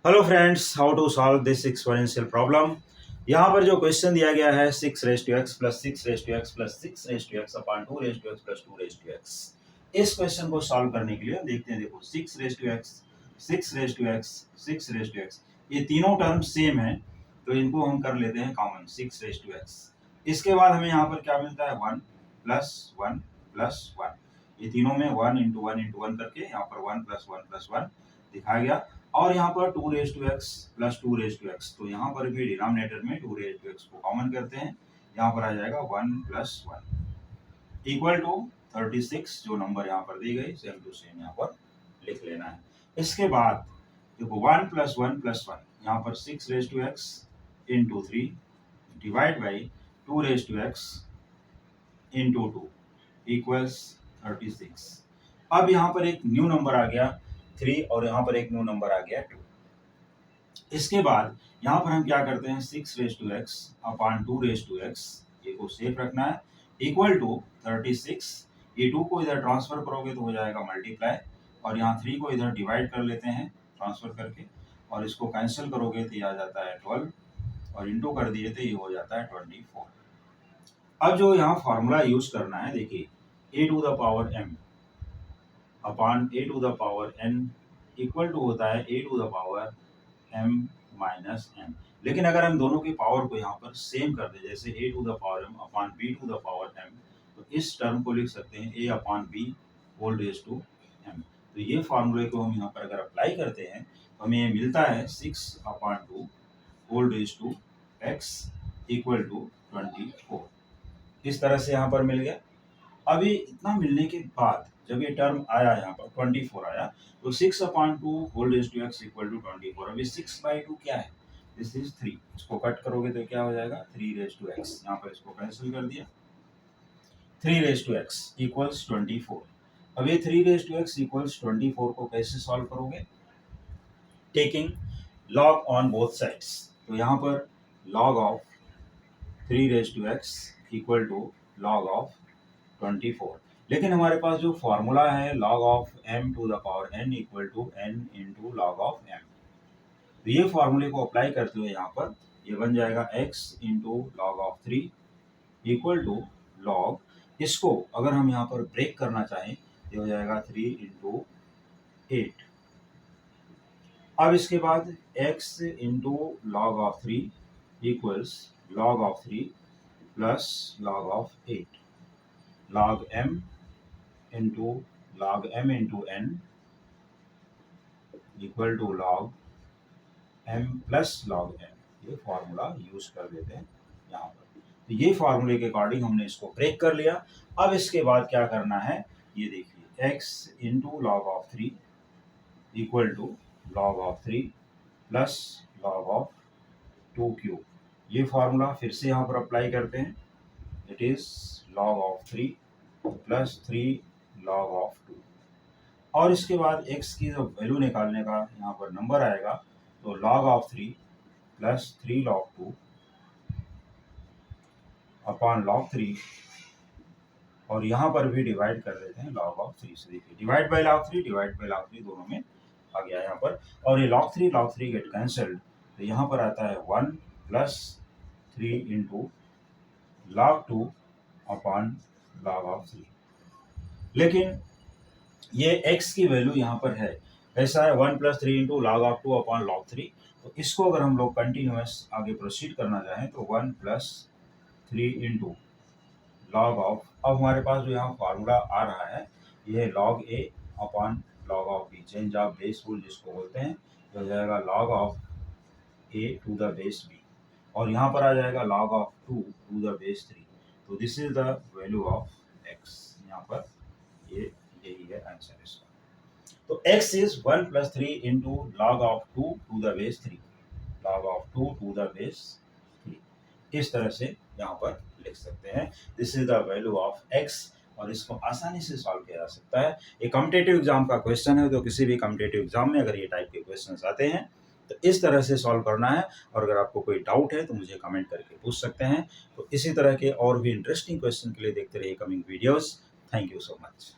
Hello friends, how to solve this exponential problem. यहाँ पर जो क्वेश्चन दिया गया है 6 raise to x plus 6 raise to x plus 6 raise to x upon 2 raise to x plus 2 raise to x. इस question को solve करने के लिए हम देखते हैं, देखो 6 raise to x, 6 raise to x, 6 raise to x, ये तीनों टर्म सेम है तो इनको हम कर लेते हैं कॉमन 6 रेज टू एक्स। इसके बाद हमें यहाँ पर क्या मिलता है 1 प्लस 1 प्लस 1, ये तीनों में 1 इंटू 1 इंटू 1 करके यहाँ पर 1 प्लस 1 प्लस 1 दिखाया गया। और यहाँ पर 2 raise to x plus 2 raise to x, तो यहाँ पर भी डिनोमिनेटर में 2 रेज टू एक्स को कॉमन करते हैं, यहाँ पर आ जाएगा 1 प्लस 1 इक्वल टू 36। जो नंबर यहाँ पर दी गई सेम टू सेम यहाँ पर लिख लेना है। इसके बाद देखो 1 प्लस 1 प्लस 1, यहाँ पर 6 raise to x into 3 divide by 2 raise to x into 2 equals 36। अब यहाँ पर एक न्यू नंबर आ गया 3 और यहाँ पर एक न्यू नंबर आ गया 2। इसके बाद यहाँ पर हम क्या करते हैं 6 raise to x upon 2 raise to x, ये को सेफ रखना है, इक्वल टू 36। ये 2 को इधर ट्रांसफर करोगे तो हो जाएगा मल्टीप्लाई, और यहाँ 3 को इधर डिवाइड कर लेते हैं ट्रांसफर करके, और इसको कैंसिल करोगे तो ये आ जाता है 12, और इंटू कर दिए तो ये हो जाता है 24। अब जो यहाँ फॉर्मूला यूज करना है, देखिए a to the power m upon a to the power n equal to होता है a to the power m minus m। लेकिन अगर हम दोनों की पावर को यहाँ पर सेम कर दे, जैसे a to the power m upon b to the power m, तो इस टर्म को लिख सकते हैं a upon b whole raise to m। तो ये फार्मूले को हम यहाँ पर अगर अप्लाई करते हैं तो हमें ये मिलता है 6 upon 2 whole raise to x equal to 24। इस तरह से यहाँ पर मिल गया। अभी इतना मिलने के बाद जब ये टर्म आया यहाँ पर 24 आया, तो 6 upon 2 whole raise to x equal to 24। अभी 6/2 क्या है, दिस इज 3, इसको कट करोगे तो क्या हो जाएगा 3 रेज टू एक्स, यहाँ पर इसको कैंसिल कर दिया, 3 रेज टू एक्स इक्वल्स 24। अब ये 3 रेज टू एक्स इक्वल्स 24 को कैसे सॉल्व करोगे, taking log on both sides. तो यहाँ पर log of 3 raise to x equal to log of 24। लेकिन हमारे पास जो फॉर्मूला है log of m to the power n equal to n into log of m, तो ये फॉर्मूले को अप्लाई करते हुए यहाँ पर ये बन जाएगा x into log of 3 equal to log, इसको अगर हम यहाँ पर ब्रेक करना चाहें ये हो जाएगा 3 इंटू 8। अब इसके बाद x into log of 3 equals log of 3 plus log of 8, log m into n equal to log m plus log n। ये फॉर्मूला यूज कर देते हैं यहाँ पर। तो ये फॉर्मूले के अकॉर्डिंग हमने इसको ब्रेक कर लिया। अब इसके बाद क्या करना है, ये देखिए x into log of 3 equal to log of 3 plus log of 2 cube. ये फॉर्मूला फिर से यहाँ पर अप्लाई करते हैं, it is log of 3 plus 3 log of 2। और इसके बाद x की जो वैल्यू निकालने का यहाँ पर नंबर आएगा, तो log of 3 plus 3 log 2 upon log 3, और यहाँ पर भी डिवाइड कर देते हैं log ऑफ 3 से। देखिए डिवाइड बाई log 3 दोनों में आ गया यहाँ पर, और ये log 3 गेट कैंसल्ड, तो यहाँ पर आता है 1 plus 3 into log 2 upon log of 3। लेकिन ये x की वैल्यू यहाँ पर है, ऐसा है 1 plus 3 into log of 2 upon log 3। तो इसको अगर हम लोग कंटिन्यूस आगे प्रोसीड करना चाहें तो 1 प्लस 3 इंटू लॉग ऑफ, अब हमारे पास जो यहाँ फार्मूला आ रहा है ये log a upon log of b, change of base rule जिसको बोलते हैं, तो हो जाएगा log of a to the base b, और यहाँ पर आ जाएगा log of 2 to the base 3। तो this is the value of x, यहाँ पर ये यही है आंसर इसका। तो x is 1 plus 3 into log of 2 to the base 3, log of 2 to the base 3, इस तरह से यहाँ पर लिख सकते हैं, this is the value of x, और इसको आसानी से सॉल्व किया जा सकता है। ये कॉम्पिटिटिव एग्जाम का क्वेश्चन है, तो किसी भी कॉम्पिटिटिव एग्जाम में अगर ये टाइप के क्वेश्चन आते हैं तो इस तरह से सॉल्व करना है। और अगर आपको कोई डाउट है तो मुझे कमेंट करके पूछ सकते हैं। तो इसी तरह के और भी इंटरेस्टिंग क्वेश्चन के लिए देखते रहिए coming videos. Thank you so much.